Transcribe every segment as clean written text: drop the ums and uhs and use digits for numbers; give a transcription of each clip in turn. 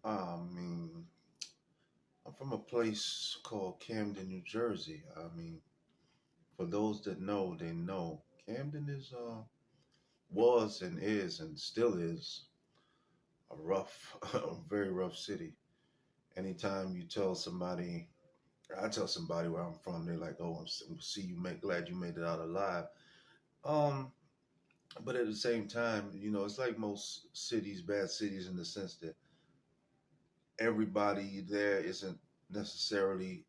I mean, I'm from a place called Camden, New Jersey. I mean, for those that know, they know. Camden is was and is and still is a rough, a very rough city. Anytime you tell somebody, I tell somebody where I'm from, they're like, "Oh, see you make glad you made it out alive." Um, but at the same time, it's like most cities, bad cities, in the sense that everybody there isn't necessarily,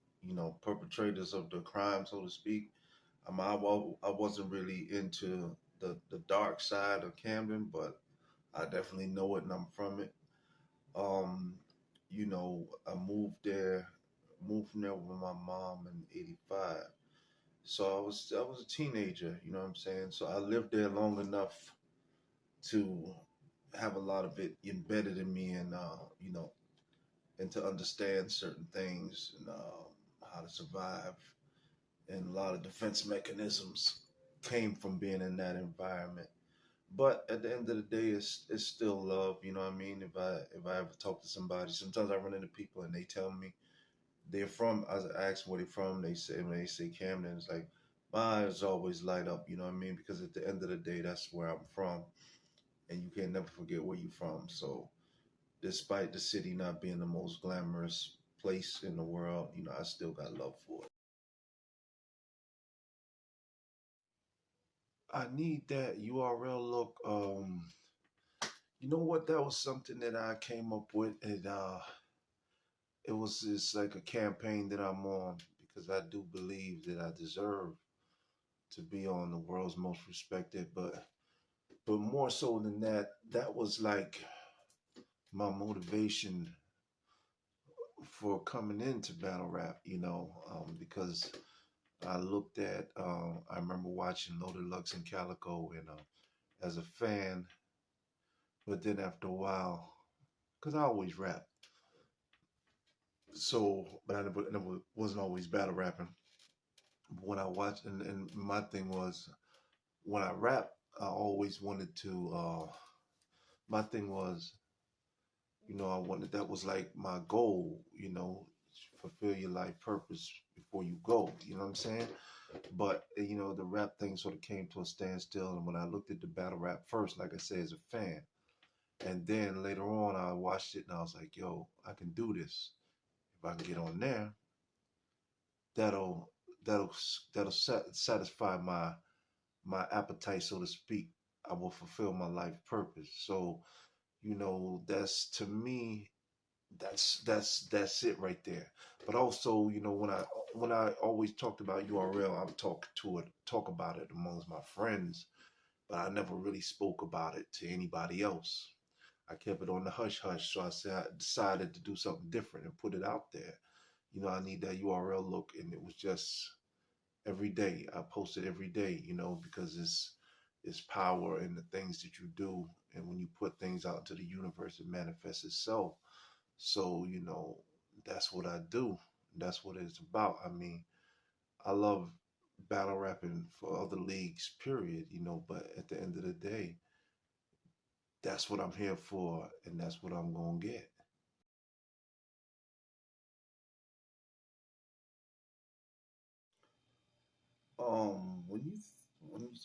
perpetrators of the crime, so to speak. I wasn't really into the dark side of Camden, but I definitely know it and I'm from it. Um, I moved from there with my mom in '85. So I was a teenager, you know what I'm saying? So I lived there long enough to have a lot of it embedded in me and and to understand certain things and how to survive. And a lot of defense mechanisms came from being in that environment. But at the end of the day, it's still love. You know what I mean? If I ever talk to somebody, sometimes I run into people and they tell me they're from. I ask where they're from. They say when they say Camden, it's like my eyes always light up. You know what I mean? Because at the end of the day, that's where I'm from, and you can never forget where you're from. So despite the city not being the most glamorous place in the world, I still got love for it. I need that URL look. You know what? That was something that I came up with, and it's like a campaign that I'm on because I do believe that I deserve to be on the world's most respected. But more so than that, that was like my motivation for coming into battle rap. Because I looked at, I remember watching Loaded Lux and Calico, and as a fan, but then after a while, because I always rap, so but I never wasn't always battle rapping. But when I watched, and my thing was when I rap, I always wanted to. My thing was, I wanted that was like my goal. Fulfill your life purpose before you go. You know what I'm saying? But the rap thing sort of came to a standstill. And when I looked at the battle rap first, like I said, as a fan, and then later on, I watched it and I was like, yo, I can do this. If I can get on there, that'll that'll that'll satisfy my appetite, so to speak. I will fulfill my life purpose. So, that's to me, that's it right there. But also, when I always talked about URL, I would talk about it amongst my friends, but I never really spoke about it to anybody else. I kept it on the hush hush. So I said I decided to do something different and put it out there. I need that URL look, and it was just every day. I posted every day, because it's power in the things that you do, and when you put things out into the universe, it manifests itself. So that's what I do. That's what it's about. I mean, I love battle rapping for other leagues, period. But at the end of the day, that's what I'm here for, and that's what I'm gonna get.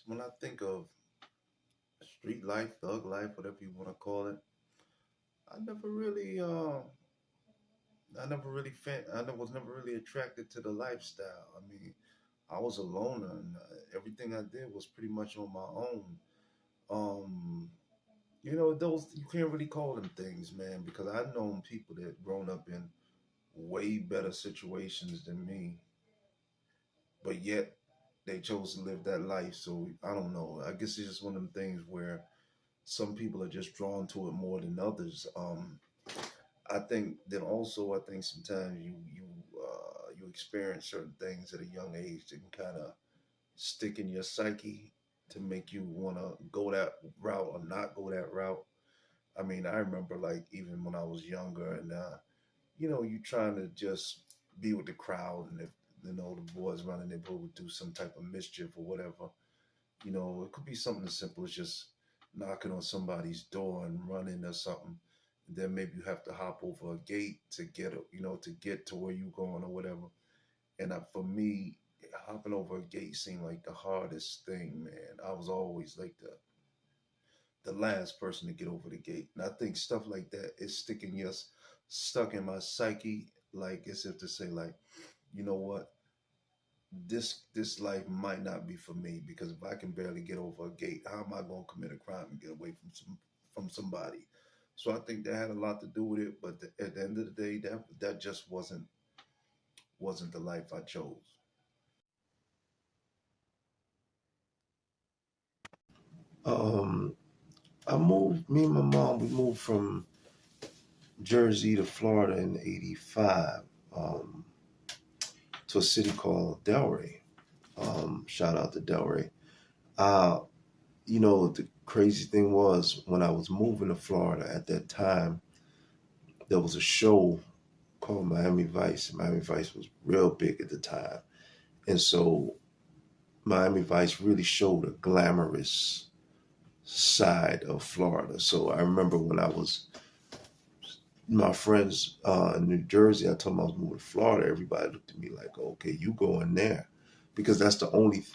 When I think of street life, thug life, whatever you want to call it, I never really was never really attracted to the lifestyle. I mean, I was a loner, and everything I did was pretty much on my own. Um, those you can't really call them things, man, because I've known people that grown up in way better situations than me, but yet they chose to live that life. So I don't know. I guess it's just one of them things where some people are just drawn to it more than others. I think that also I think sometimes you experience certain things at a young age that can kind of stick in your psyche to make you want to go that route or not go that route. I mean, I remember like even when I was younger, and you trying to just be with the crowd, and if the boys running their boat would do some type of mischief or whatever, it could be something as simple as just knocking on somebody's door and running or something. then maybe you have to hop over a gate to get to get to where you going or whatever. And for me, hopping over a gate seemed like the hardest thing, man. I was always like the last person to get over the gate. And I think stuff like that is stuck in my psyche, like as if to say, like, you know what, this life might not be for me, because if I can barely get over a gate, how am I going to commit a crime and get away from somebody? So I think that had a lot to do with it. But at the end of the day, that just wasn't the life I chose. Um, me and my mom, we moved from Jersey to Florida in '85, um, to a city called Delray. Shout out to Delray. Uh, the crazy thing was, when I was moving to Florida at that time, there was a show called Miami Vice. Miami Vice was real big at the time. And so Miami Vice really showed a glamorous side of Florida. So I remember when I was my friends in New Jersey, I told them I was moving to Florida. Everybody looked at me like, okay, you going there. Because that's all we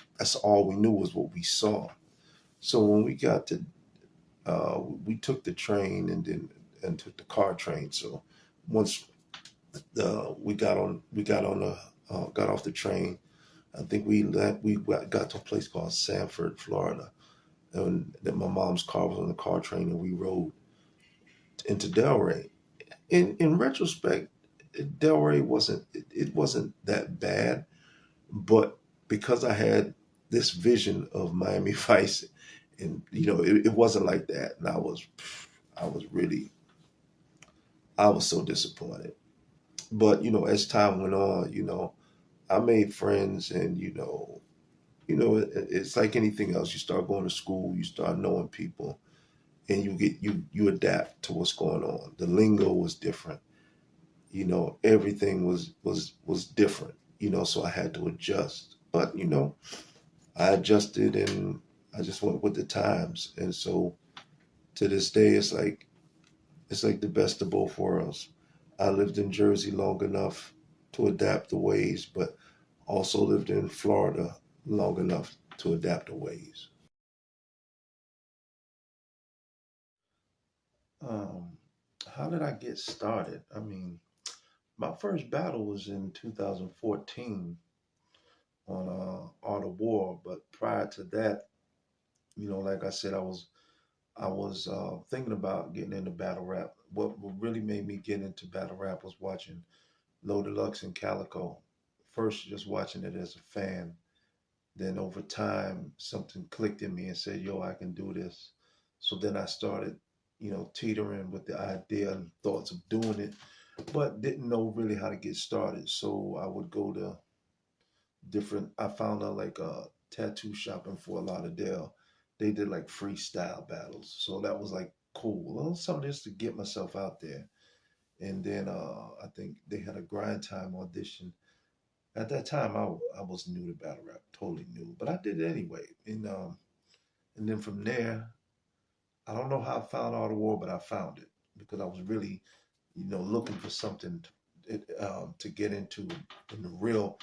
knew was what we saw. So when we got to, we took the train and took the car train. So once got off the train, I think we got to a place called Sanford, Florida, and then my mom's car was on the car train, and we rode into Delray. In retrospect, Delray wasn't that bad, but because I had this vision of Miami Vice, and it wasn't like that, and I was really I was so disappointed. But as time went on, I made friends, and it's like anything else. You start going to school, you start knowing people, and you adapt to what's going on. The lingo was different. Everything was different. So I had to adjust. But I adjusted, and I just went with the times. And so to this day, it's like the best of both worlds. I lived in Jersey long enough to adapt the ways, but also lived in Florida long enough to adapt the ways. Um, how did I get started? I mean, my first battle was in 2014 on Art of War, but prior to that, like I said, I was thinking about getting into battle rap. What really made me get into battle rap was watching Low Deluxe and Calico. First, just watching it as a fan. Then over time, something clicked in me and said, "Yo, I can do this." So then I started, teetering with the idea and thoughts of doing it, but didn't know really how to get started. So I would go to different. I found out like tattoo shop in Fort Lauderdale. They did like freestyle battles, so that was like cool. Well, something just to get myself out there. And then I think they had a grind time audition. At that time, I was new to battle rap, totally new, but I did it anyway. And then from there, I don't know how I found Art of War, but I found it because I was really, looking for something to get into in the real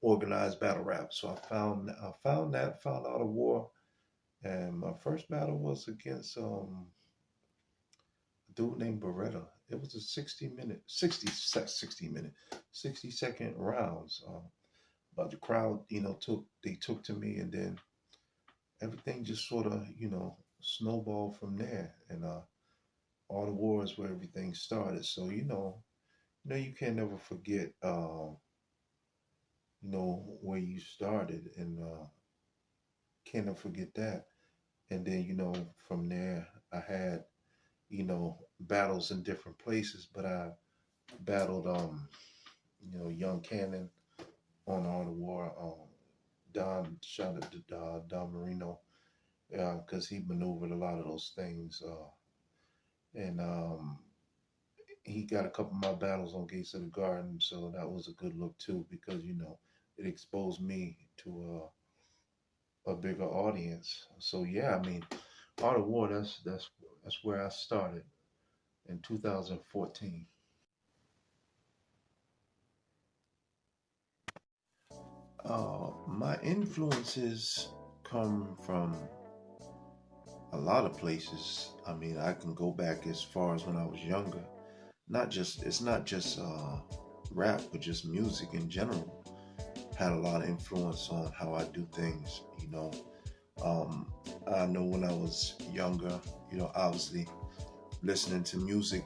organized battle rap. So I found Art of War, and my first battle was against a dude named Beretta. It was a 60-second rounds. But the crowd, took to me, and then everything just sort of, snowballed from there. And all the wars where everything started. So you can never forget, where you started, and can't never forget that. And then from there, I had battles in different places, but I battled Young Cannon on Art of War. Don, shout out to Don Marino, because he maneuvered a lot of those things. And he got a couple of my battles on Gates of the Garden, so that was a good look too, because it exposed me to a bigger audience. So yeah, I mean, Art of War, that's where I started. in 2014. My influences come from a lot of places. I mean, I can go back as far as when I was younger. Not just it's not just rap, but just music in general had a lot of influence on how I do things. Um, I know when I was younger, obviously listening to music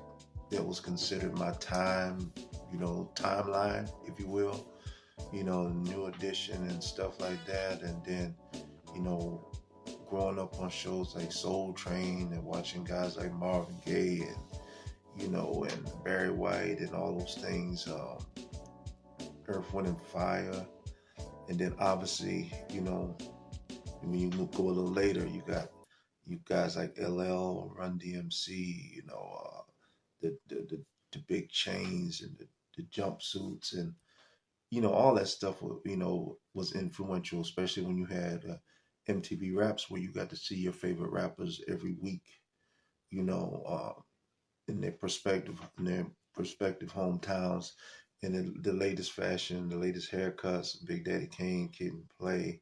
that was considered my time, timeline, if you will, New Edition and stuff like that. And then, you know, growing up on shows like Soul Train and watching guys like Marvin Gaye and Barry White and all those things, Earth, Wind, and Fire. And then obviously, when you go a little later, you got you guys like LL, Run DMC, the big chains and the jumpsuits and all that stuff was influential, especially when you had MTV Raps where you got to see your favorite rappers every week, you know, uh, in their prospective hometowns, in the latest fashion, the latest haircuts, Big Daddy Kane, Kid and Play,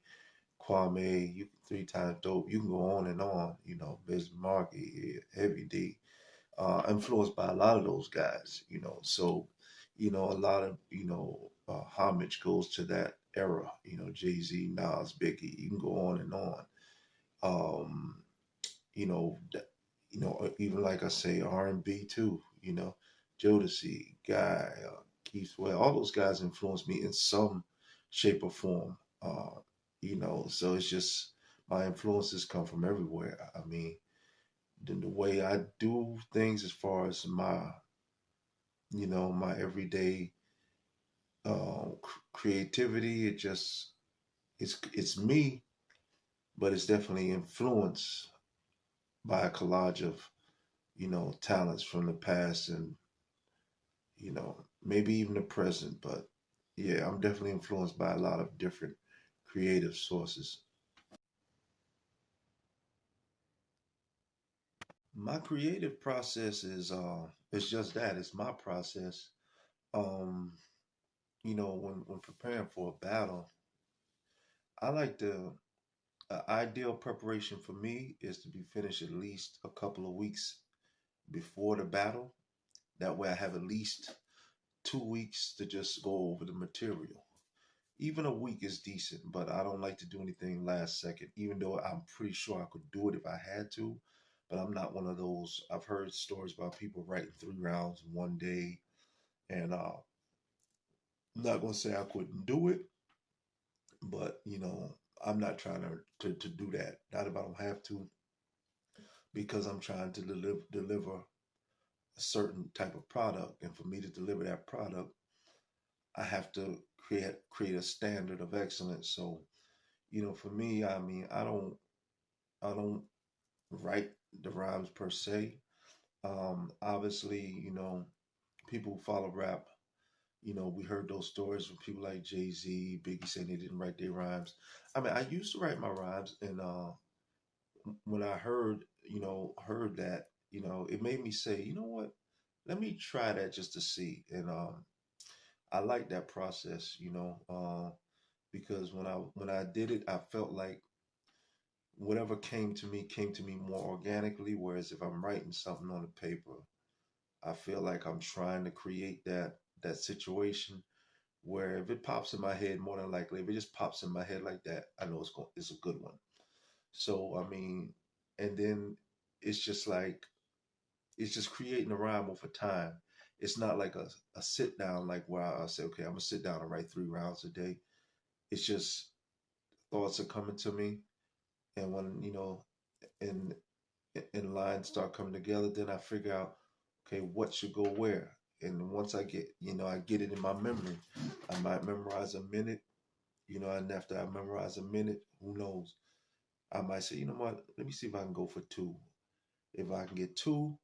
Kwame, you three times dope. You can go on and on. Biz Markie, Heavy D, influenced by a lot of those guys. So a lot of homage goes to that era. Jay Z, Nas, Biggie. You can go on and on. Um, you know, th- even like I say, R&B too. Jodeci, Guy, Keith Sweat, all those guys influenced me in some shape or form. So it's just my influences come from everywhere. I mean, the way I do things as far as my everyday creativity, it's me, but it's definitely influenced by a collage of talents from the past and maybe even the present. But yeah, I'm definitely influenced by a lot of different creative sources. My creative process is it's just that it's my process. Um, when preparing for a battle, I like to ideal preparation for me is to be finished at least a couple of weeks before the battle. That way I have at least 2 weeks to just go over the material. Even a week is decent, but I don't like to do anything last second, even though I'm pretty sure I could do it if I had to. But I'm not one of those. I've heard stories about people writing 3 rounds in one day, and I'm not going to say I couldn't do it, but I'm not trying to do that. Not if I don't have to, because I'm trying to deliver a certain type of product, and for me to deliver that product, I have to create a standard of excellence. So for me, I mean, I don't write the rhymes per se. Obviously, people who follow rap, we heard those stories from people like Jay Z, Biggie saying they didn't write their rhymes. I mean, I used to write my rhymes, and when I heard that, it made me say, you know what? Let me try that just to see. And I like that process, because when I did it, I felt like whatever came to me more organically. Whereas if I'm writing something on the paper, I feel like I'm trying to create that situation where if it pops in my head, more than likely, if it just pops in my head like that, I know it's a good one. So I mean, and then it's just like it's just creating a rhyme over time. It's not like a sit down like where I say, okay, I'm gonna sit down and write 3 rounds a day. It's just thoughts are coming to me, and when and and lines start coming together, then I figure out, okay, what should go where. And once I get it in my memory, I might memorize a minute, and after I memorize a minute, who knows? I might say, you know what, let me see if I can go for two. If I can get two,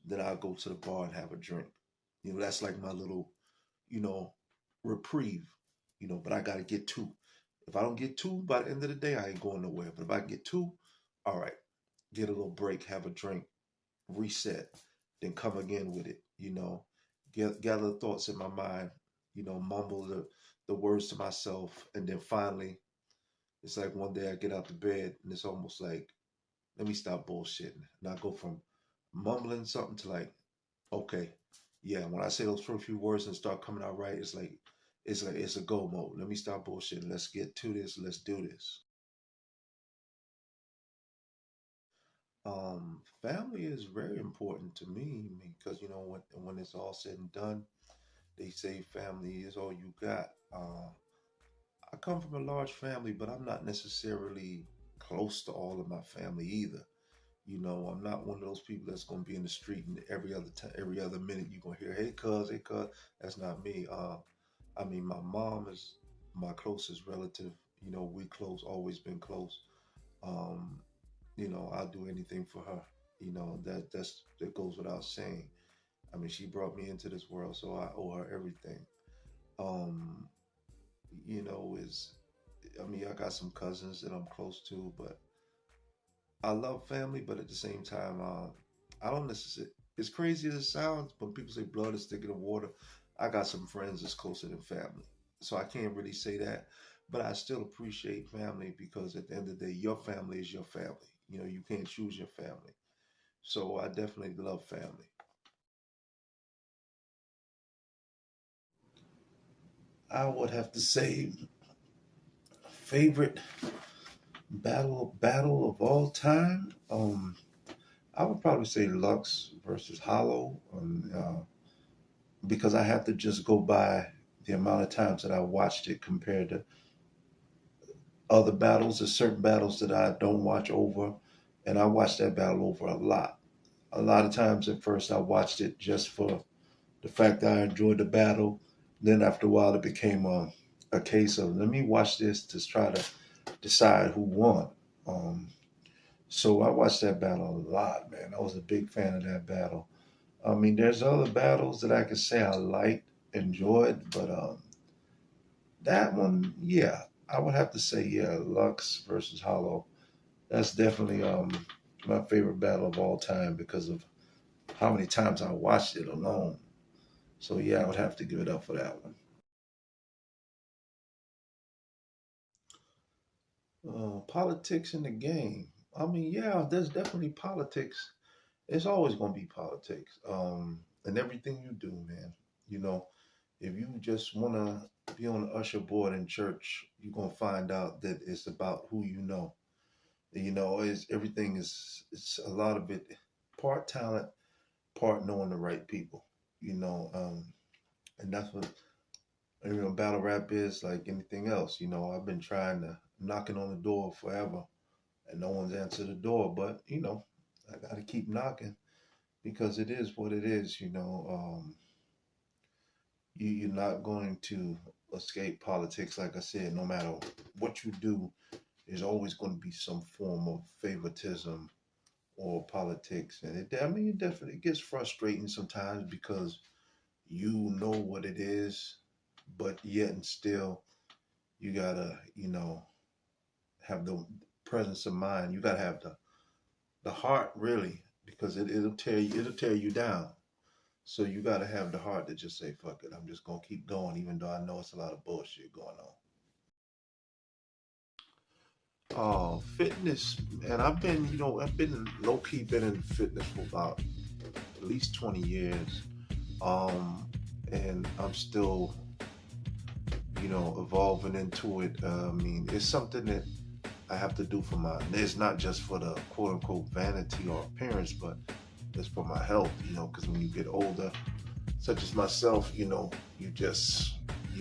then I'll go to the bar and have a drink. That's like my little, you know, reprieve, but I got to get two. If I don't get two by the end of the day, I ain't going nowhere. But if I get two, all right, get a little break, have a drink, reset. then come again with it, gather the thoughts in my mind, mumble the words to myself, and then finally, it's like one day I get out the bed and it's almost like, let me stop bullshitting. And I go from mumbling something to like, okay, yeah, when I say those first few words and start coming out right, it's like it's a go mode. Let me stop bullshitting. Let's get to this. Let's do this. Family is very important to me because when it's all said and done, they say family is all you got. I come from a large family, but I'm not necessarily close to all of my family either. I'm not one of those people that's gonna be in the street and every other time, every other minute you're gonna hear, "Hey, cuz, hey, cuz." That's not me. I mean, my mom is my closest relative. We close, always been close. Um, I'll do anything for her. That goes without saying. I mean, she brought me into this world, so I owe her everything. Um, is I mean, I got some cousins that I'm close to, but I love family, but at the same time, I don't necessarily. As crazy as it sounds, when people say blood is thicker than water, I got some friends that's closer than family, so I can't really say that. But I still appreciate family because at the end of the day, your family is your family. You can't choose your family, so I definitely love family. I would have to say favorite battle of all time. I would probably say Lux versus Hollow, because I have to just go by the amount of times that I watched it compared to other battles. There's certain battles that I don't watch over, and I watched that battle over a lot. A lot of times at first I watched it just for the fact that I enjoyed the battle. Then after a while it became a case of let me watch this to try to decide who won. Um, so I watched that battle a lot, man. I was a big fan of that battle. I mean, there's other battles that I could say I liked, enjoyed, but that one, yeah, I would have to say, yeah, Lux versus Hollow. That's definitely my favorite battle of all time because of how many times I watched it alone. So yeah, I would have to give it up for that one. Politics in the game. I mean, yeah, there's definitely politics. It's always going to be politics. And everything you do, man. You know, if you just want to be on the usher board in church, you're going to find out that it's about who you know. Is everything is it's a lot of it part talent, part knowing the right people. You know, and that's what battle rap is like anything else. I've been trying to knocking on the door forever, and no one's answered the door. But I got to keep knocking because it is what it is. You're not going to escape politics. Like I said, no matter what you do, there's always going to be some form of favoritism or politics, and it definitely gets frustrating sometimes because you know what it is, but yet and still you gotta have the presence of mind. You gotta have the heart really because it'll tear you down. So you gotta have the heart to just say fuck it. I'm just gonna keep going, even though I know it's a lot of bullshit going on. Fitness, and I've been low key been in fitness for about at least 20 years. Um, and I'm still, evolving into it. I mean, it's something that I have to do for it's not just for the quote unquote vanity or appearance, but it's for my health, because when you get older, such as myself, you're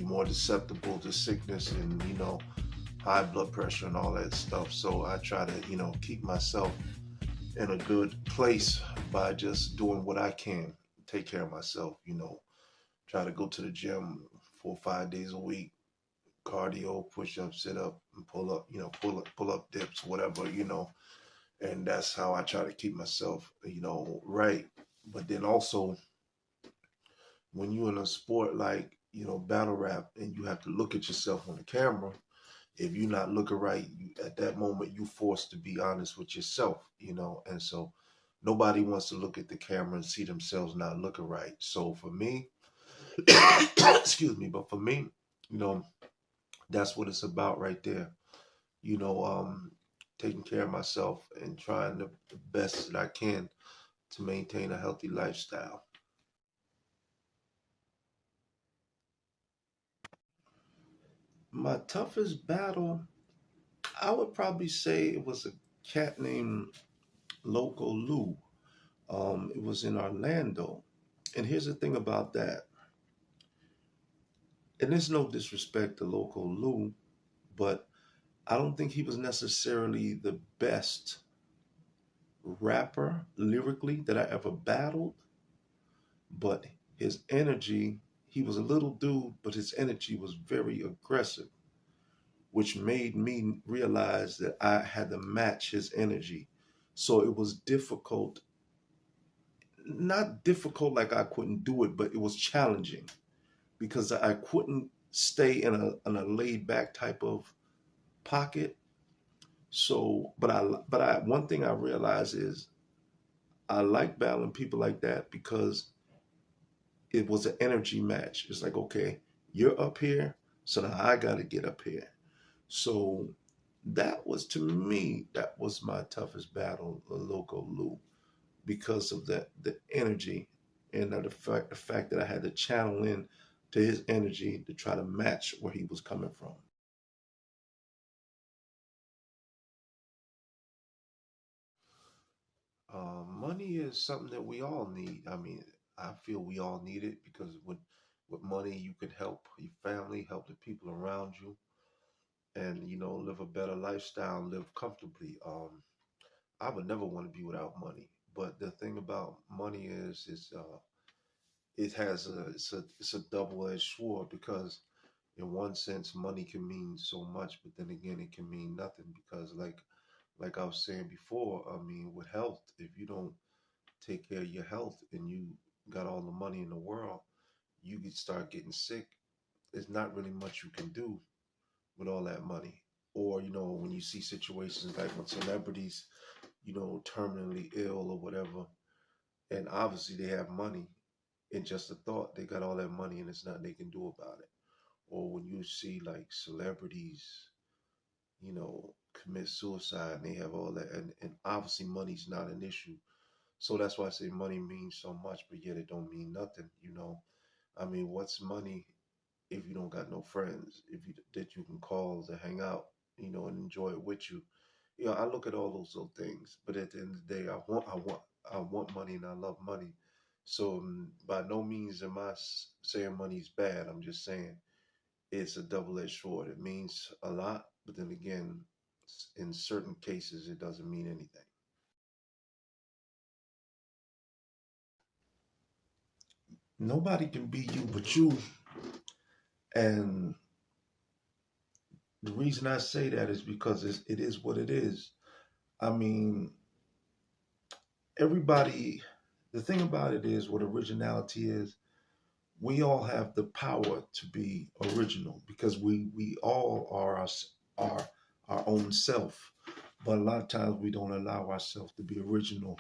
more susceptible to sickness and, high blood pressure and all that stuff. So I try to, keep myself in a good place by just doing what I can, take care of myself, try to go to the gym 4 or 5 days a week, cardio, push up, sit up, and pull up, pull up dips, whatever, and that's how I try to keep myself, right. But then also, when you're in a sport like, battle rap, and you have to look at yourself on the camera, if you're not looking right, at that moment, you're forced to be honest with yourself, and so Nobody wants to look at the camera and see themselves not looking right. So for me, excuse me, but for me, you know, that's what it's about right there. You know, taking care of myself and trying the best that I can to maintain a healthy lifestyle. My toughest battle, I would probably say it was a cat named Loco Lou. It was in Orlando. And here's the thing about that. And there's no disrespect to Loco Lou, but I don't think he was necessarily the best rapper lyrically that I ever battled, but his energy, he was a little dude, but his energy was very aggressive, which made me realize that I had to match his energy. So it was difficult, not difficult like I couldn't do it, but it was challenging because I couldn't stay in a laid back type of pocket. So, but I one thing I realized is I like battling people like that because it was an energy match. It's like, okay, you're up here, so now I got to get up here. So that was, to me, that was my toughest battle, the Loco Lou, because of the energy and the fact that I had to channel in to his energy to try to match where he was coming from. Money is something that we all need. I mean, I feel we all need it because with money you can help your family, help the people around you, and live a better lifestyle, live comfortably. I would never want to be without money. But the thing about money is it has it's a double edged sword because in one sense money can mean so much, but then again it can mean nothing because like I was saying before, I mean with health, if you don't take care of your health and you got all the money in the world, you could start getting sick. There's not really much you can do with all that money. Or, when you see situations like when celebrities, terminally ill or whatever, and obviously they have money, and just the thought they got all that money and there's nothing they can do about it. Or when you see like celebrities, commit suicide and they have all that, and obviously money's not an issue. So that's why I say money means so much, but yet it don't mean nothing. I mean, what's money if you don't got no friends, if you that you can call to hang out, and enjoy it with you. I look at all those little things, but at the end of the day, I want money and I love money. So by no means am I saying money's bad. I'm just saying it's a double-edged sword. It means a lot, but then again, in certain cases, it doesn't mean anything. Nobody can be you but you, and the reason I say that is because it is what it is. I mean, everybody, the thing about it is what originality is, we all have the power to be original because we all are our our own self. But a lot of times we don't allow ourselves to be original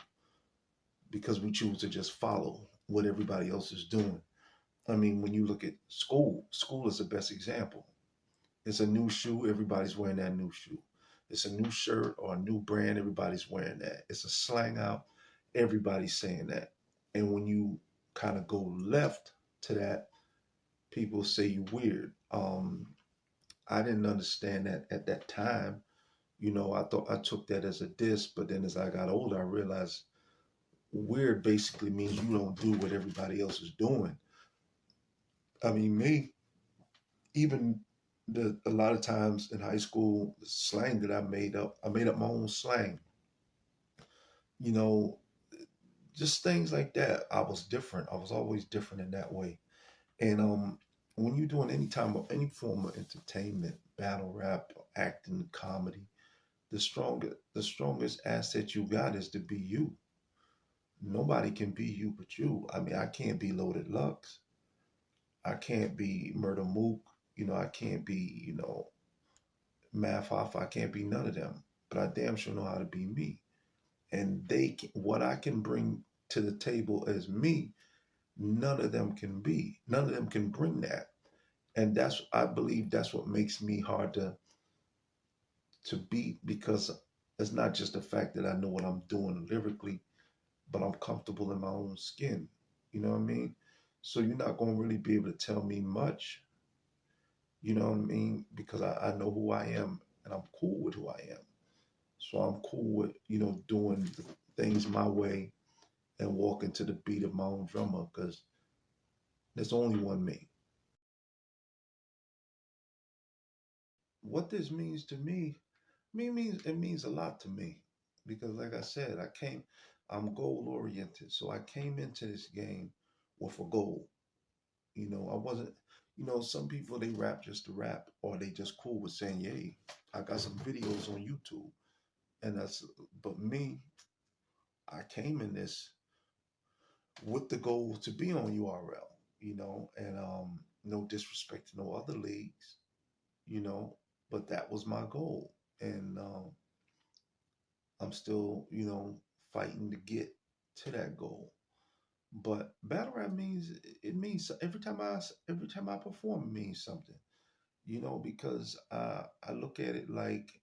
because we choose to just follow what everybody else is doing. I mean, when you look at school is the best example. It's a new shoe, everybody's wearing that new shoe. It's a new shirt or a new brand, everybody's wearing that. It's a slang out, everybody's saying that. And when you kind of go left to that, people say you weird. I didn't understand that at that time. I thought I took that as a diss, but then as I got older, I realized weird basically means you don't do what everybody else is doing. I mean, me, even a lot of times in high school, the slang that I made up my own slang. You know, just things like that. I was different. I was always different in that way. And when you're doing any form of entertainment, battle rap, acting, comedy, the strongest asset you got is to be you. Nobody can be you but you. I mean, I can't be Loaded Lux. I can't be Murder Mook. I can't be, Math Off. I can't be none of them. But I damn sure know how to be me. and what I can bring to the table as me, none of them can be. None of them can bring that, and I believe that's what makes me hard to beat, because it's not just the fact that I know what I'm doing lyrically, but I'm comfortable in my own skin. You know what I mean? So you're not going to really be able to tell me much. You know what I mean? Because I know who I am, and I'm cool with who I am. So I'm cool with, doing things my way and walking to the beat of my own drummer, because there's only one me. What this means to means it means a lot to me, because like I said, I'm goal oriented. So I came into this game with a goal. I wasn't, some people, they rap just to rap, or they just cool with saying, "Yay, I got some videos on YouTube." And but me, I came in this with the goal to be on URL, and no disrespect to no other leagues, you know, but that was my goal. And I'm still, fighting to get to that goal. But battle rap means, it means every time I perform, it means something, because I look at it like,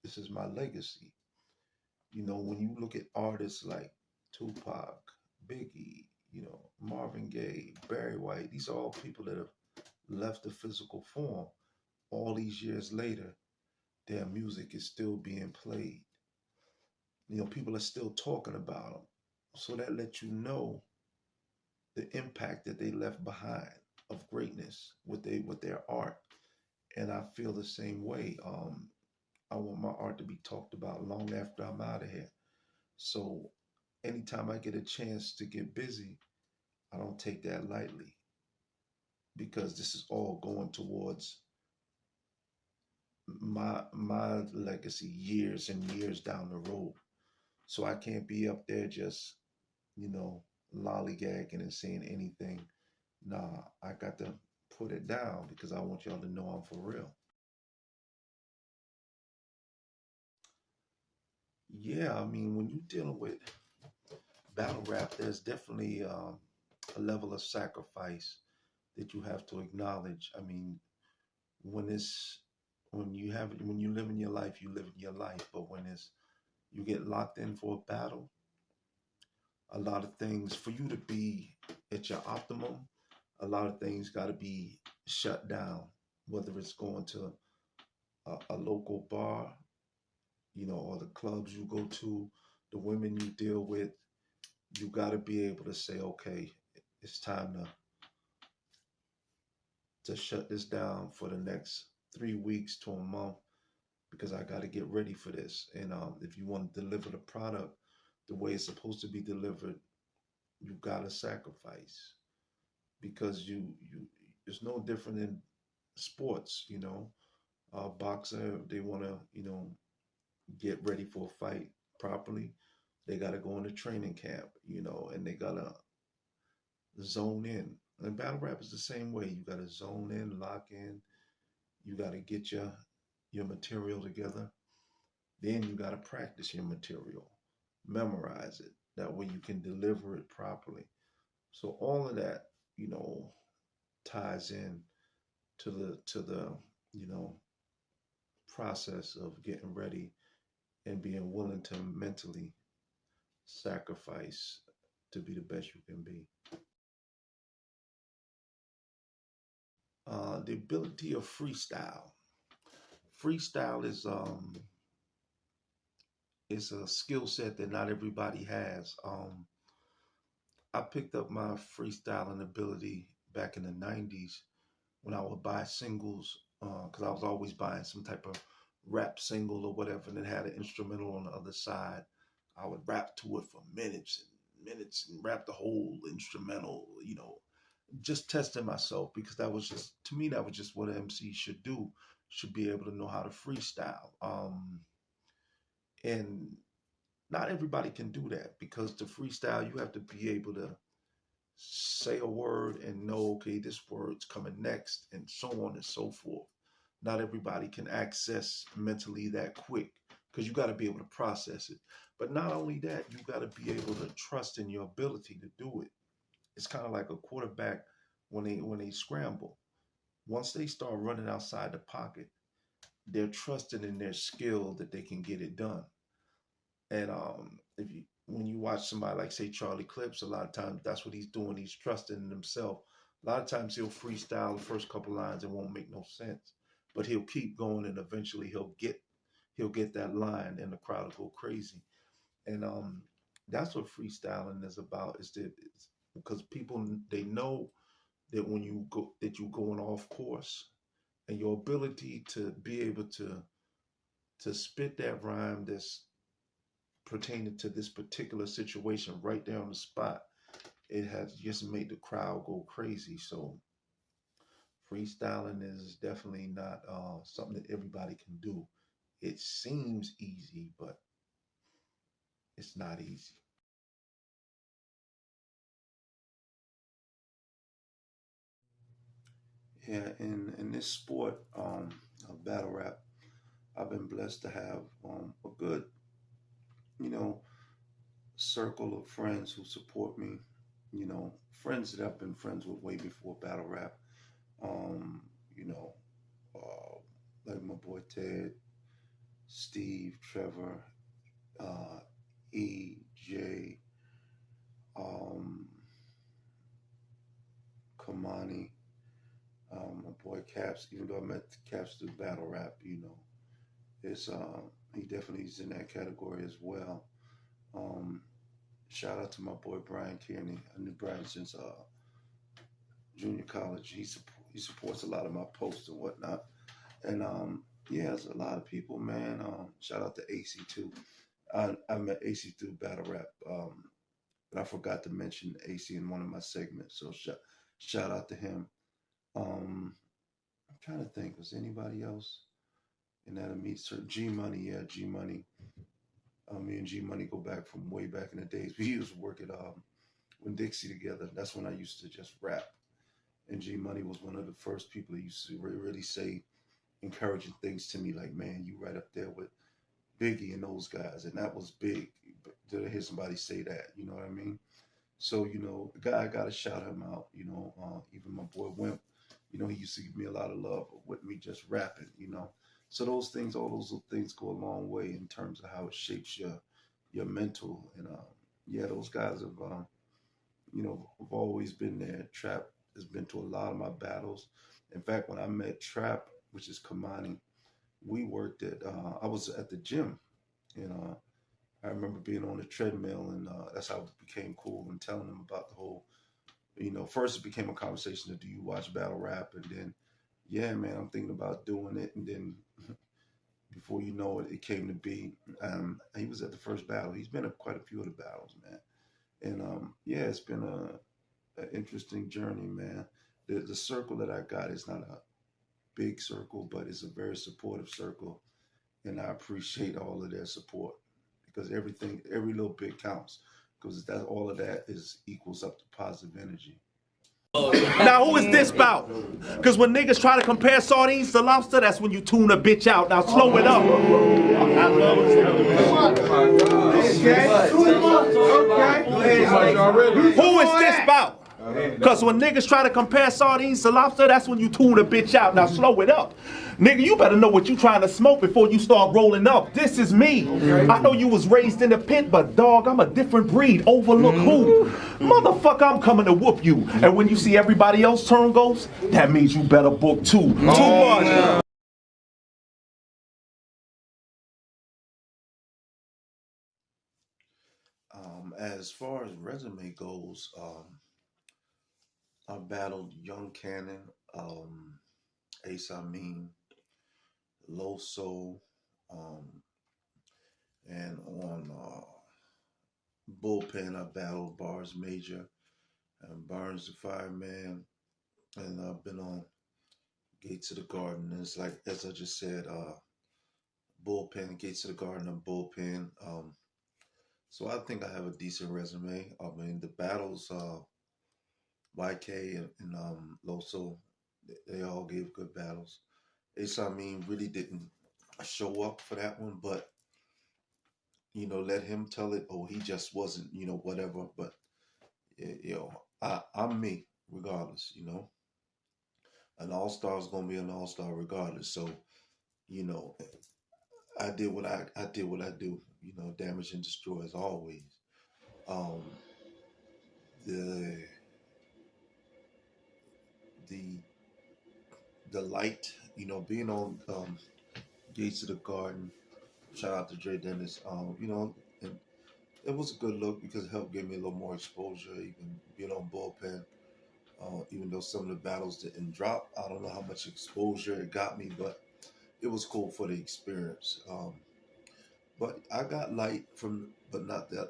this is my legacy. When you look at artists like Tupac, Biggie, Marvin Gaye, Barry White, these are all people that have left the physical form. All these years later, their music is still being played. People are still talking about them. So that lets you know the impact that they left behind of greatness with their art. And I feel the same way. I want my art to be talked about long after I'm out of here. So anytime I get a chance to get busy, I don't take that lightly, because this is all going towards my legacy years and years down the road. So I can't be up there just, you know, lollygagging and saying anything. Nah, I got to put it down, because I want y'all to know I'm for real. Yeah, I mean, when you're dealing with battle rap, there's definitely a level of sacrifice that you have to acknowledge. I mean, when it's when you live in your life, you live in your life. But when it's you get locked in for a battle, a lot of things for you to be at your optimum, a lot of things got to be shut down. Whether it's going to a local bar, or the clubs you go to, the women you deal with, you got to be able to say, okay, it's time to shut this down for the next 3 weeks to a month, because I got to get ready for this. And if you want to deliver the product the way it's supposed to be delivered, you got to sacrifice, because you it's no different in sports. A boxer, they want to get ready for a fight properly. They got to go into training camp, and they got to zone in. And battle rap is the same way. You got to zone in, lock in. You got to get your material together. Then you got to practice your material, memorize it. That way you can deliver it properly. So all of that, you know, ties in to the you know process of getting ready and being willing to mentally sacrifice to be the best you can be. The ability of freestyle. Freestyle is a skill set that not everybody has. I picked up my freestyling ability back in the '90s when I would buy singles, because I was always buying some type of rap single or whatever, and it had an instrumental on the other side. I would rap to it for minutes and minutes and rap the whole instrumental, just testing myself, because that was just, to me, that was just what an MC should do, should be able to know how to freestyle. And not everybody can do that, because to freestyle, you have to be able to say a word and know, okay, this word's coming next, and so on and so forth. Not everybody can access mentally that quick, because you got to be able to process it. But not only that, you got to be able to trust in your ability to do it. It's kind of like a quarterback when they scramble. Once they start running outside the pocket, they're trusting in their skill that they can get it done. And if you when you watch somebody like say Charlie Clips, a lot of times that's what he's doing. He's trusting in himself. A lot of times he'll freestyle the first couple lines and won't make no sense, but he'll keep going and eventually he'll get that line and the crowd will go crazy. And that's what freestyling is about. Is that it's because people they know that when you go that you're going off course and your ability to be able to spit that rhyme that's pertaining to this particular situation right there on the spot, it has just made the crowd go crazy. So freestyling is definitely not something that everybody can do. It seems easy, but it's not easy. Yeah, in this sport of battle rap, I've been blessed to have a good, you know, circle of friends who support me. You know, friends that I've been friends with way before battle rap. Um, you know, uh, like my boy Ted, Steve, Trevor, uh, EJ, um, Kamani, my boy Caps. Even though I met Caps through battle rap, you know, it's he definitely is in that category as well. Um, Shout out to my boy Brian Kearney. I knew Brian since junior college. He supports a lot of my posts and whatnot. And yeah, there's a lot of people, man. Shout out to AC too. I met AC through battle rap, but I forgot to mention AC in one of my segments. So shout out to him. I'm trying to think. Was anybody else in that meet? G Money, yeah, G Money. Me and G Money go back from way back in the days. We used to work at when Dixie together. That's when I used to just rap. And G Money was one of the first people that used to really say encouraging things to me, like, man, you right up there with Biggie and those guys. And that was big to hear somebody say that, you know what I mean? So, you know, the guy, I got to shout him out, you know, even my boy Wimp, you know, he used to give me a lot of love with me just rapping, you know. So those things, all those little things go a long way in terms of how it shapes your mental. And yeah, those guys have, you know, have always been there. Trap has been to a lot of my battles. In fact, when I met Trap, which is Kamani, we worked at, I was at the gym, and I remember being on the treadmill, and that's how it became cool and telling them about the whole, you know, first it became a conversation of do you watch battle rap? And then, yeah, man, I'm thinking about doing it. And then before you know it, it came to be. He was at the first battle. He's been at quite a few of the battles, man. And yeah, it's been an interesting journey, man. The circle that I got is not a big circle, but it's a very supportive circle. And I appreciate all of their support because everything, every little bit counts because that all of that is equals up to positive energy. Now, who is this about? Because when niggas try to compare sardines to lobster, that's when you tune a bitch out. Now, slow it up. Who is this about? Because when niggas try to compare sardines to lobster, that's when you tune a bitch out. Now, slow it up. Nigga, you better know what you trying to smoke before you start rolling up. This is me. I know you was raised in the pit, but dog, I'm a different breed. Overlook who? Motherfucker, I'm coming to whoop you. And when you see everybody else turn ghosts, that means you better book too. Too much. As far as resume goes, I battled Young Cannon, Ace Amin, Loso, um, and on Bullpen, I battled Bars Major and Burns the Fireman, and I've been on Gates of the Garden. And it's like, as I just said, Bullpen, Gates of the Garden, and Bullpen. So I think I have a decent resume. I mean, the battles, YK and Loso, they all gave good battles. Ace Amin really didn't show up for that one, but let him tell it. Oh, he just wasn't, whatever. But I'm me regardless. An all-star is gonna be an all-star regardless. So you know, I did what I did what I do. Damage and destroy as always. Um, the the the light, being on Gates of the Garden. Shout out to Dre Dennis. And it was a good look because it helped give me a little more exposure, even being on bullpen. Even though some of the battles didn't drop, I don't know how much exposure it got me, but it was cool for the experience. But I got light from, but not the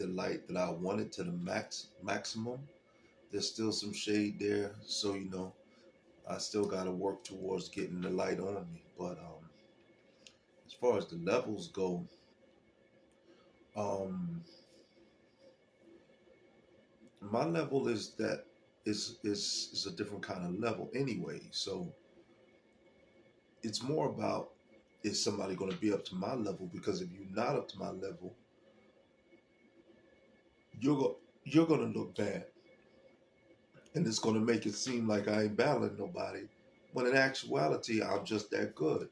light that I wanted to the maximum. There's still some shade there, so I still got to work towards getting the light on me. But as far as the levels go, um, my level is a different kind of level anyway. So it's more about, is somebody going to be up to my level? Because if you're not up to my level, you're going to look bad, and it's going to make it seem like I ain't battling nobody, when in actuality I'm just that good.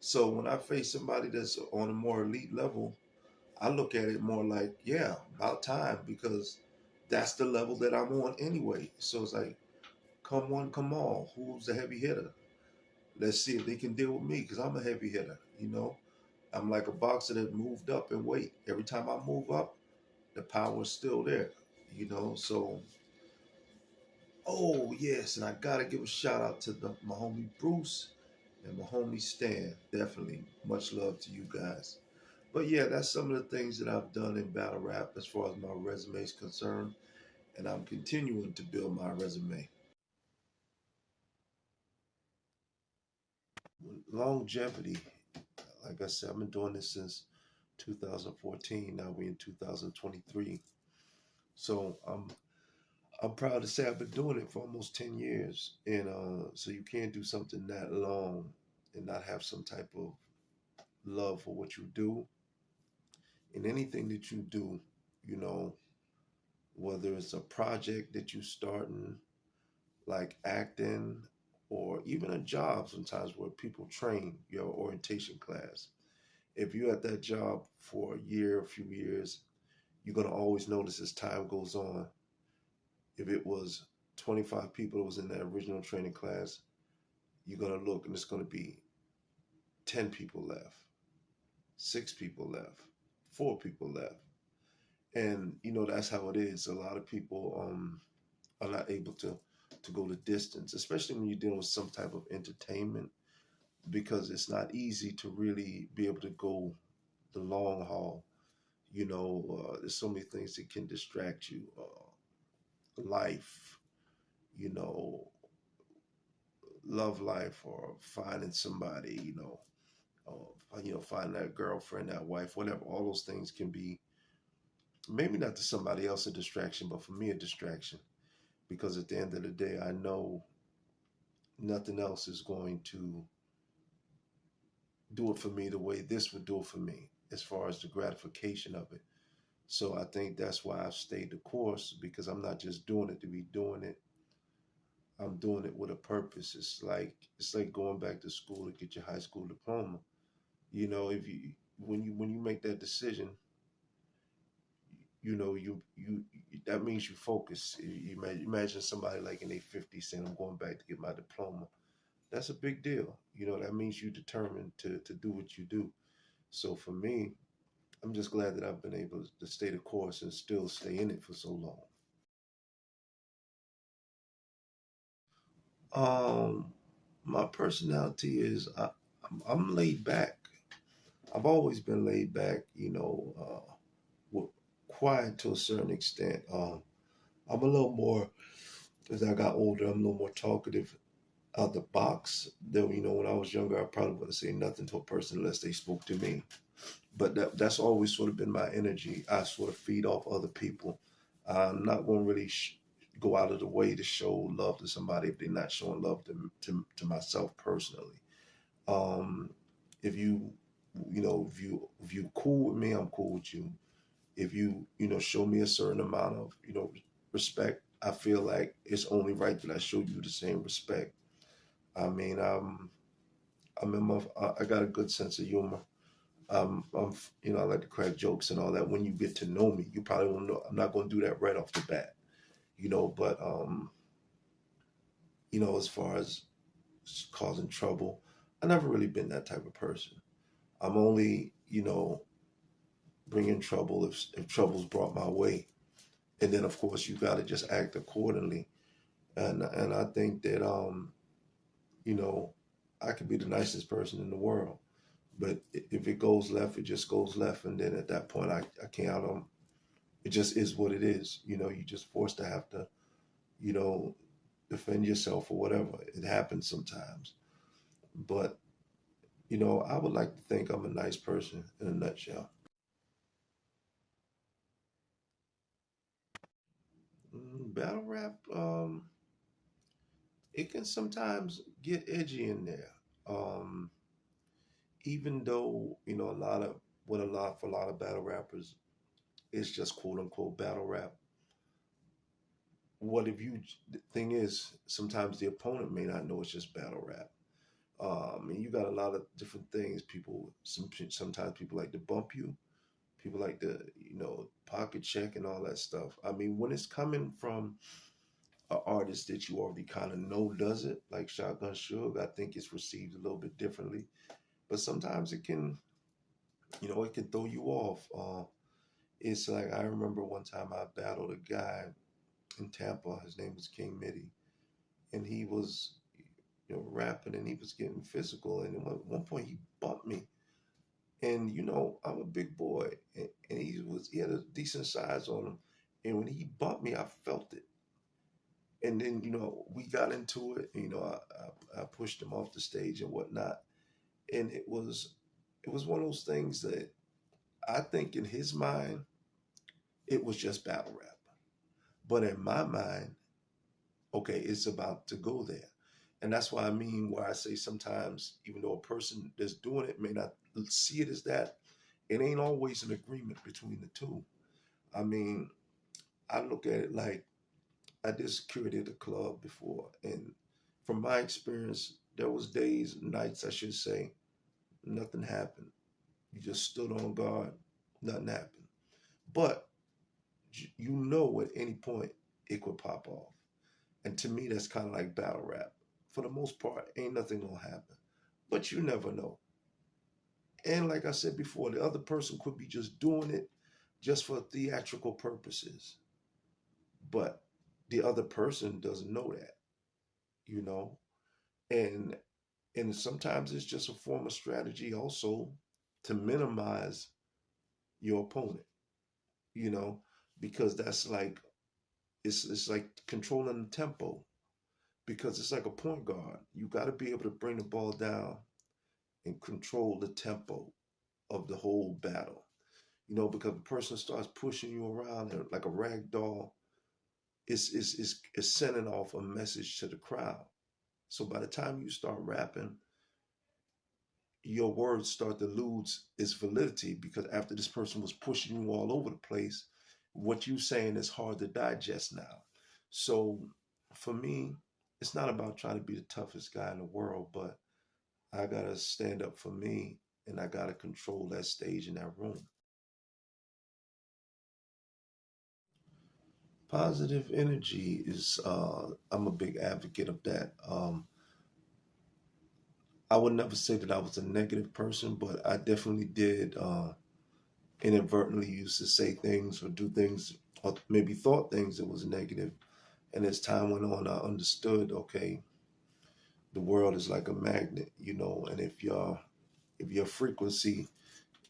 So when I face somebody that's on a more elite level, I look at it more like, yeah, about time, because that's the level that I'm on anyway. So it's like, come one, come all. Who's the heavy hitter? Let's see if they can deal with me, because I'm a heavy hitter. I'm like a boxer that moved up in weight. Every time I move up, the power is still there. So, oh yes, and I gotta give a shout out to my homie Bruce and my homie Stan. Definitely, much love to you guys. But yeah, that's some of the things that I've done in battle rap as far as my resume is concerned, and I'm continuing to build my resume. Longevity, like I said, I've been doing this since 2014. Now we're in 2023. So I'm proud to say I've been doing it for almost 10 years. And so you can't do something that long and not have some type of love for what you do. And anything that you do, you know, whether it's a project that you starting, like acting, or even a job sometimes where people train your orientation class. If you're at that job for a year, a few years, you're going to always notice as time goes on, if it was 25 people that was in that original training class, you're going to look and it's going to be 10 people left, 6 people left, 4 people left. And, that's how it is. A lot of people are not able to go the distance, especially when you're dealing with some type of entertainment, because it's not easy to really be able to go the long haul. There's so many things that can distract you. Life, you know, love life, or finding somebody, finding that girlfriend, that wife, whatever. All those things can be, maybe not to somebody else a distraction, but for me a distraction. Because at the end of the day, I know nothing else is going to do it for me the way this would do it for me, as far as the gratification of it. So I think that's why I've stayed the course, because I'm not just doing it to be doing it. I'm doing it with a purpose. It's like going back to school to get your high school diploma. If you when you make that decision, you that means you focus. You imagine somebody like in their 50s saying, "I'm going back to get my diploma." That's a big deal. That means you're determined to do what you do. So for me, I'm just glad that I've been able to stay the course and still stay in it for so long. My personality is I'm laid back. I've always been laid back, quiet to a certain extent. I'm a little more, as I got older, I'm a little more talkative out the box. Though, when I was younger, I probably wouldn't say nothing to a person unless they spoke to me. But that's always sort of been my energy. I sort of feed off other people. I'm not going to really go out of the way to show love to somebody if they're not showing love to myself personally. Um, if you if you cool with me, I'm cool with you. If you show me a certain amount of respect, I feel like it's only right that I show you the same respect. I mean, I got a good sense of humor. I like to crack jokes and all that. When you get to know me, you probably won't know. I'm not going to do that right off the bat, But as far as causing trouble, I never really been that type of person. I'm only, bringing trouble if trouble's brought my way, and then of course you got to just act accordingly. And I think that you know, I could be the nicest person in the world, but if it goes left, it just goes left, and then at that point, I can't. It just is what it is. You just forced to have to, you know, defend yourself or whatever. It happens sometimes, but I would like to think I'm a nice person in a nutshell. Battle rap, it can sometimes get edgy in there. Um, Even though a lot of what a lot for a lot of battle rappers is just quote unquote battle rap. What if you the thing is sometimes the opponent may not know it's just battle rap. And you got a lot of different things. Sometimes people like to bump you. People like to pocket check and all that stuff. I mean, when it's coming from an artist that you already kind of know does it, like Shotgun Suge, I think it's received a little bit differently. But sometimes it can throw you off. It's like I remember one time I battled a guy in Tampa. His name was King Mitty, and he was rapping and he was getting physical. And at one point he bumped me, and I'm a big boy, and he had a decent size on him, and when he bumped me, I felt it. And then we got into it. I pushed him off the stage and whatnot, and it was one of those things that I think in his mind it was just battle rap, but in my mind, okay, it's about to go there. And that's why I mean, where I say sometimes, even though a person that's doing it may not see it as that, it ain't always an agreement between the two. I mean, I look at it like I did security at a club before, and from my experience, there was days, nights, I should say, nothing happened. You just stood on guard, nothing happened. But at any point it could pop off. And to me, that's kind of like battle rap. For the most part, ain't nothing gonna happen. But you never know. And like I said before, the other person could be just doing it just for theatrical purposes. But the other person doesn't know that, you know? And sometimes it's just a form of strategy also to minimize your opponent, you know, because that's like it's like controlling the tempo because it's like a point guard. You got to be able to bring the ball down and control the tempo of the whole battle. Because the person starts pushing you around and like a rag doll, it's sending off a message to the crowd. So by the time you start rapping, your words start to lose its validity because after this person was pushing you all over the place, what you saying is hard to digest now. So for me, it's not about trying to be the toughest guy in the world, but I gotta stand up for me and I gotta control that stage in that room. Positive energy is I'm a big advocate of that. I would never say that I was a negative person, but I definitely did inadvertently used to say things or do things or maybe thought things that was negative. And as time went on, I understood, okay, the world is like a magnet, and if your frequency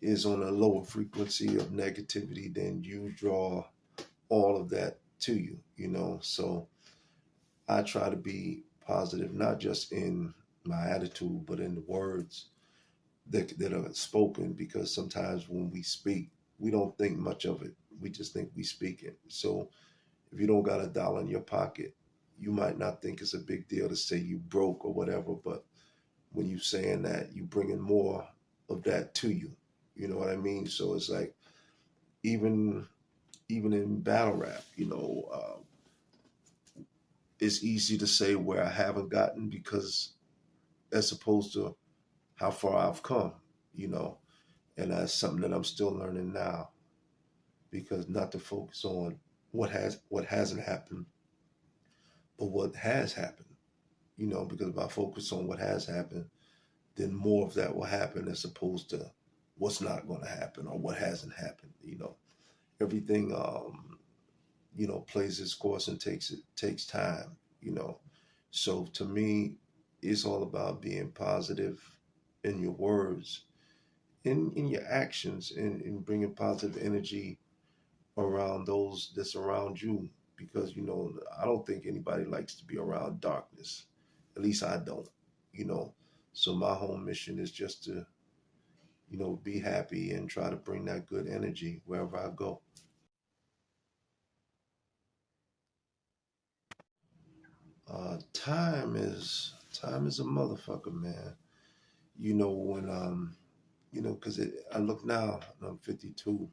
is on a lower frequency of negativity, then you draw all of that to you. So I try to be positive, not just in my attitude, but in the words that are spoken, because sometimes when we speak, we don't think much of it. We just think we speak it. So if you don't got $1 in your pocket, you might not think it's a big deal to say you broke or whatever, but when you saying that, you bringing more. of that to you. You know what I mean? So it's like even in battle rap, it's easy to say where I haven't gotten because as opposed to how far I've come, you know, and that's something that I'm still learning now because not to focus on what hasn't happened, but what has happened, because if I focus on what has happened, then more of that will happen as opposed to what's not going to happen or what hasn't happened. Everything plays its course and takes time. So to me, it's all about being positive in your words, in your actions, in bringing positive energy around those that's around you. Because I don't think anybody likes to be around darkness. At least I don't. You know, so my whole mission is just to be happy and try to bring that good energy wherever I go. Time is a motherfucker, man. When because I look now, and I'm 52,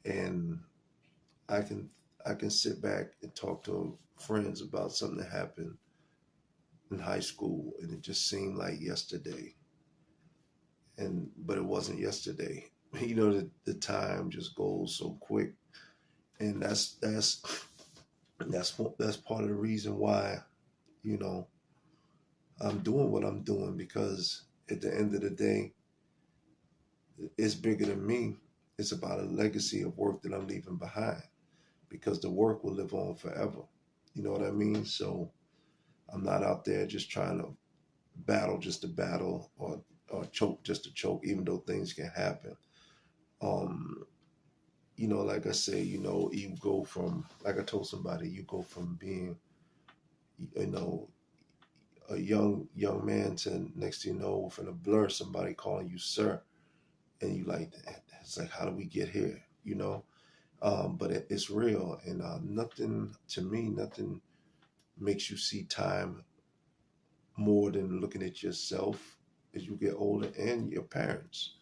and I can I can sit back and talk to friends about something that happened in high school, and it just seemed like yesterday, but it wasn't yesterday. The time just goes so quick, and that's part of the reason why you know I'm doing what I'm doing, because at the end of the day, it's bigger than me. It's about a legacy of work that I'm leaving behind, because the work will live on forever. You know what I mean? So I'm not out there just trying to battle just to battle, or choke just to choke, even though things can happen. Um, like I say, you go from, like I told somebody, you go from being, you know, a young man to next thing you know, within a blur, somebody calling you sir, and you like, it's like, how do we get here? But it's real, and nothing to me, nothing makes you see time more than looking at yourself as you get older, and your parents.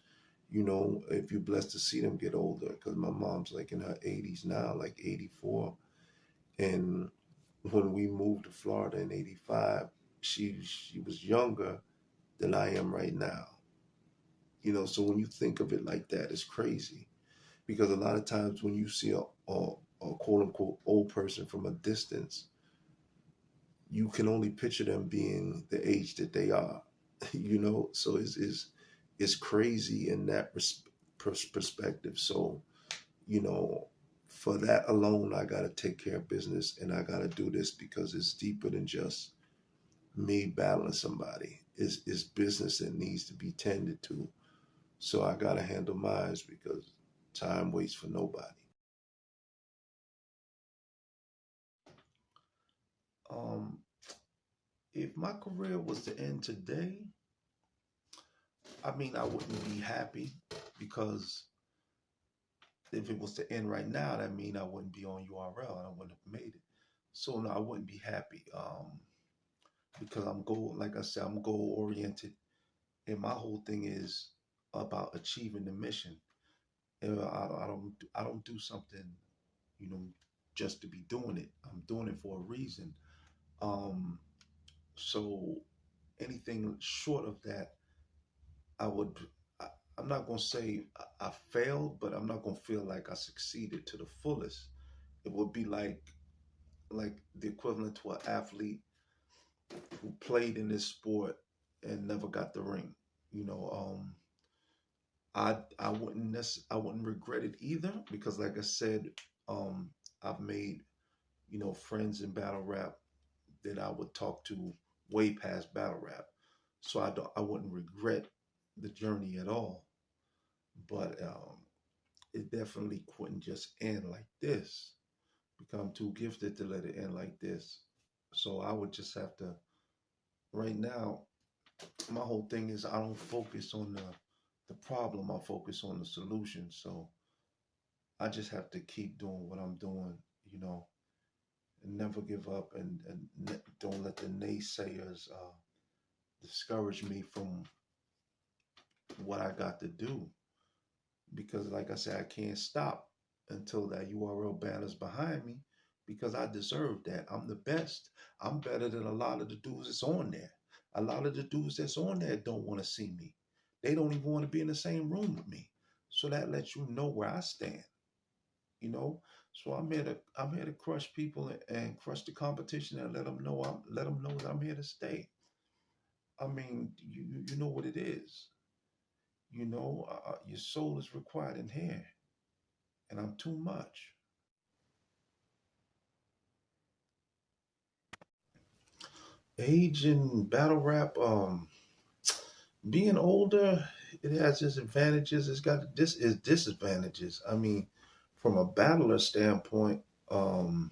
If you're blessed to see them get older, because my mom's like in her 80s now, like 84, and when we moved to Florida in 85, she was younger than I am right now. So when you think of it like that, it's crazy, because a lot of times when you see a quote unquote old person from a distance, you can only picture them being the age that they are. So it's crazy in that perspective. So you know for that alone, I got to take care of business, and I got to do this because it's deeper than just me battling somebody. It's business that needs to be tended to. So I got to handle mine, because time waits for nobody. um if my career was to end today, I mean, I wouldn't be happy, because if it was to end right now, that mean I wouldn't be on URL and I wouldn't have made it. So no, I wouldn't be happy, because like I said, I'm goal oriented, and my whole thing is about achieving the mission. And I don't do something, you know, just to be doing it. I'm doing it for a reason. Um, so anything short of that, I would. I, I'm not gonna say I failed, but I'm not gonna feel like I succeeded to the fullest. It would be like the equivalent to an athlete who played in this sport and never got the ring. You know, I wouldn't regret it either, because like I said, um, I've made friends in battle rap that I would talk to way past battle rap. So I wouldn't regret the journey at all. But it definitely couldn't just end like this, because I'm too gifted to let it end like this. So I would just have to, right now, my whole thing is I don't focus on the problem. I focus on the solution. So I just have to keep doing what I'm doing, you know, and never give up, and don't let the naysayers discourage me from what I got to do, because like I said, I can't stop until that URL banner's behind me, because I deserve that. I'm the best. I'm better than a lot of the dudes that's on there. A lot of the dudes that's on there don't want to see me. They don't even want to be in the same room with me. So that lets you know where I stand, you know. So I'm here to crush people and crush the competition and let them know that I'm here to stay. I mean, you know what it is. You know, your soul is required in here, and I'm too much. Age and battle rap, being older, it has its advantages. It's got this is disadvantages. I mean, from a battler standpoint, from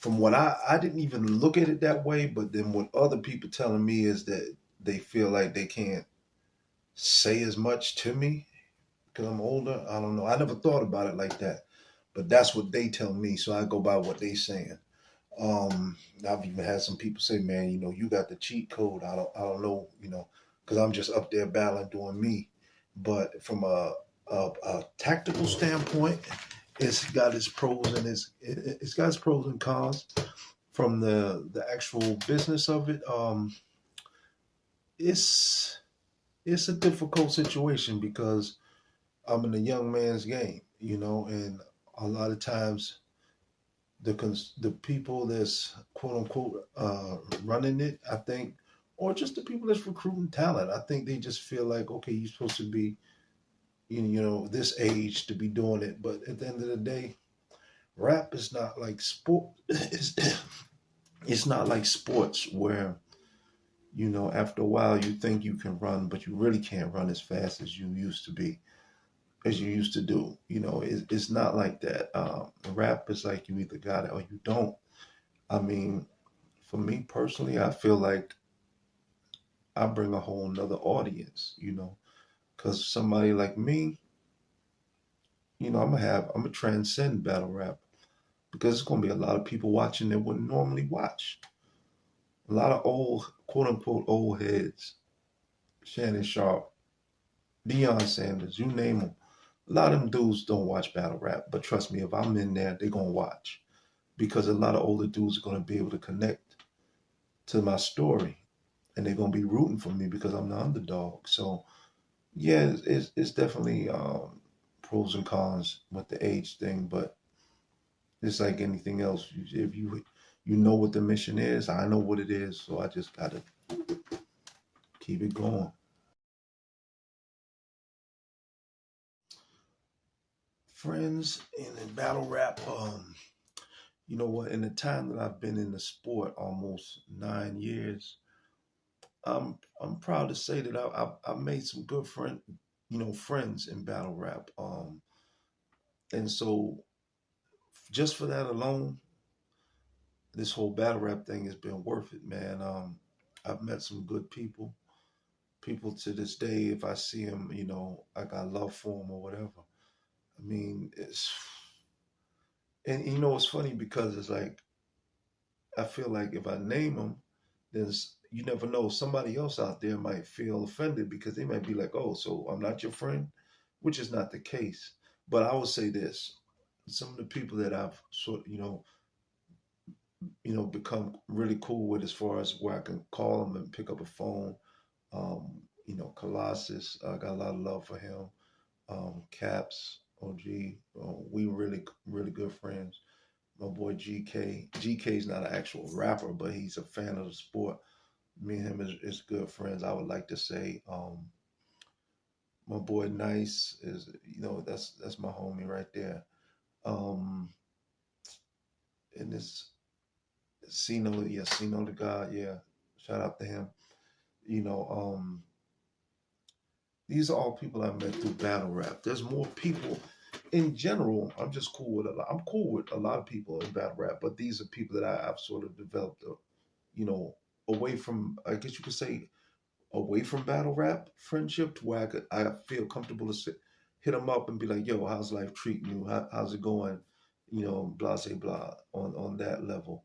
what I didn't even look at it that way, but then what other people telling me is that they feel like they can't say as much to me because I'm older. I don't know. I never thought about it like that, but that's what they tell me. So I go by what they saying. I've even had some people say, "Man, you know, you got the cheat code." I don't know, you know, because I'm just up there battling, doing me. But from a tactical standpoint, it's got its pros and it's got its pros and cons. From the actual business of it, it's it's a difficult situation because I'm in a young man's game, you know, and a lot of times the people that's quote unquote running it, I think, or just the people that's recruiting talent, I think they just feel like, okay, you're supposed to be, you know, this age to be doing it, but at the end of the day, rap is not like sport. It's not like sports where, you know, after a while you think you can run, but you really can't run as fast as you used to be, as you used to do. You know, it's not like that. Rap is like you either got it or you don't. I mean, for me personally, I feel like I bring a whole nother audience, you know, because somebody like me, you know, I'm gonna transcend battle rap because it's gonna be a lot of people watching that wouldn't normally watch. A lot of old, quote unquote, old heads, Shannon Sharp, Deion Sanders, you name them. A lot of them dudes don't watch battle rap, but trust me, if I'm in there, they're gonna watch because a lot of older dudes are gonna be able to connect to my story, and they're gonna be rooting for me because I'm the underdog. So yeah, it's definitely pros and cons with the age thing, but it's like anything else. If you know what the mission is, I know what it is, so I just gotta keep it going. Friends in the battle rap, you know what? In the time that I've been in the sport, almost 9 years, I'm proud to say that I've made some good friends in battle rap. And so just for that alone, this whole battle rap thing has been worth it, man. I've met some good people. People to this day, if I see them, you know, I got love for them or whatever. I mean, it's and you know it's funny because it's like I feel like if I name them, then you never know. Somebody else out there might feel offended because they might be like, "Oh, so I'm not your friend," which is not the case. But I will say this: some of the people that I've become really cool with, as far as where I can call them and pick up a phone. You know, Colossus, I got a lot of love for him. Caps, OG, we really good friends. My boy GK. GK is not an actual rapper, but he's a fan of the sport. Me and him is good friends. I would like to say, my boy Nice is, you know, that's my homie right there. Um, and this Sino, yeah, Sino the God, yeah. Shout out to him. You know, these are all people I met through battle rap. There's more people in general. I'm just cool with a lot. I'm cool with a lot of people in battle rap, but these are people that I've sort of developed, you know, away from. I guess you could say away from battle rap friendship, to where I feel comfortable to hit them up and be like, "Yo, how's life treating you? How's it going?" You know, blah say blah on that level.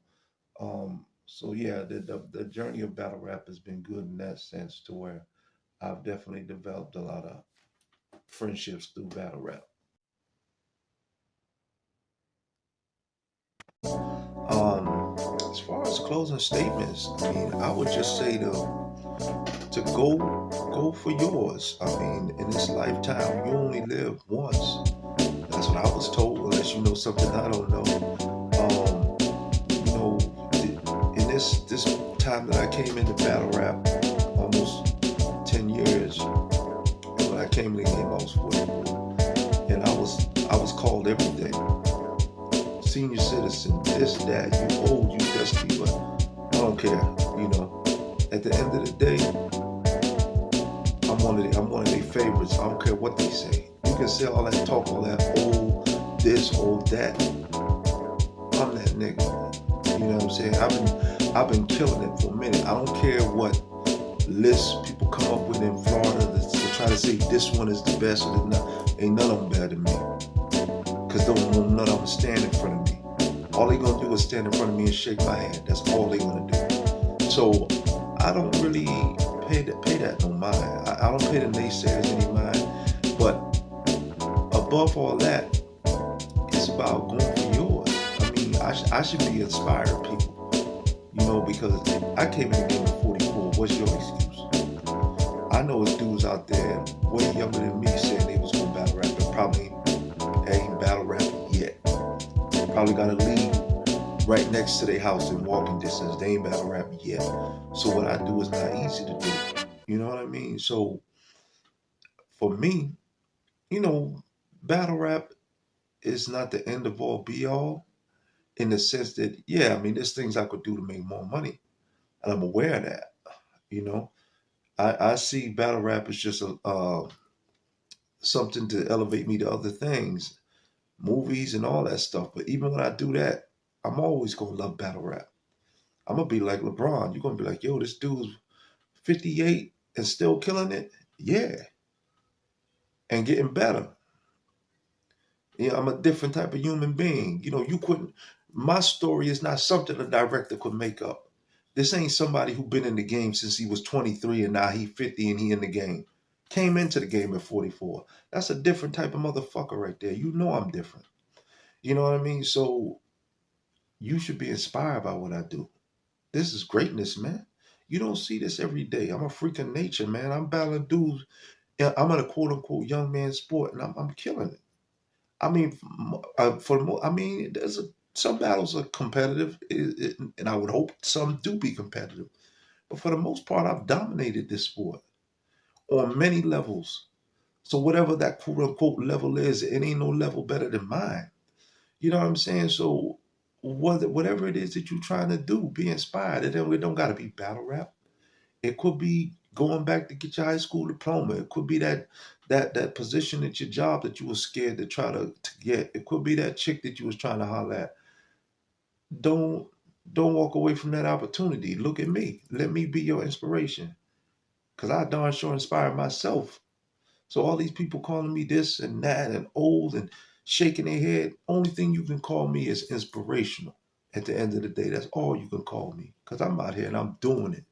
So yeah, the journey of battle rap has been good in that sense, to where I've definitely developed a lot of friendships through battle rap. As far as closing statements, I mean, I would just say to go for yours. I mean, in this lifetime, you only live once. That's what I was told. Unless you know something I don't know. You know, in this time that I came into battle rap, almost 10 years. And when I came in the game, I was 44, and I was called everything. Senior citizen, this, that, you old, you dusty, but I don't care. You know, at the end of the day, I'm one of their favorites. I don't care what they say. You can say all that talk, all that old this, old that. I'm that nigga. You know what I'm saying? I've been killing it for a minute. I don't care what lists people come up with in Florida to try to say this one is the best or not. Ain't none of them better than me. Because none of them stand in front of me. All they gonna do is stand in front of me and shake my hand. That's all they gonna do. So I don't really pay that no mind. I don't pay the naysayers any mind. But above all that, it's about going for yours. I mean, I should be inspiring people, you know, because I came in the game at 44. What's your excuse? I know it's dudes out there way younger than me saying they was gonna battle rap and probably ain't battle rapping yet. Probably got a lead right next to their house in walking distance. They ain't battle rapping yet. So what I do is not easy to do. You know what I mean? So for me, you know, battle rap is not the end of all be all in the sense that, yeah, I mean, there's things I could do to make more money. And I'm aware of that. You know, I see battle rap as just something to elevate me to other things, movies and all that stuff. But even when I do that, I'm always gonna love battle rap. I'm gonna be like LeBron. You're gonna be like, yo, this dude's 58 and still killing it. Yeah, and getting better. Yeah, I'm a different type of human being. You know, you couldn't. My story is not something a director could make up. This ain't somebody who been in the game since he was 23 and now he 50 and he in the game. Came into the game at 44. That's a different type of motherfucker right there. You know I'm different. You know what I mean? So you should be inspired by what I do. This is greatness, man. You don't see this every day. I'm a freak of nature, man. I'm battling dudes. I'm in a quote unquote young man sport, and I'm killing it. I mean, some battles are competitive, and I would hope some do be competitive. But for the most part, I've dominated this sport on many levels. So whatever that quote unquote level is, it ain't no level better than mine. You know what I'm saying? So whatever it is that you're trying to do, be inspired. It don't got to be battle rap. It could be going back to get your high school diploma. It could be that position at your job that you were scared to try to get. It could be that chick that you was trying to holler at. Don't walk away from that opportunity. Look at me. Let me be your inspiration. Cause I darn sure inspired myself. So all these people calling me this and that and old and shaking their head, only thing you can call me is inspirational. At the end of the day, that's all you can call me. Cause I'm out here and I'm doing it.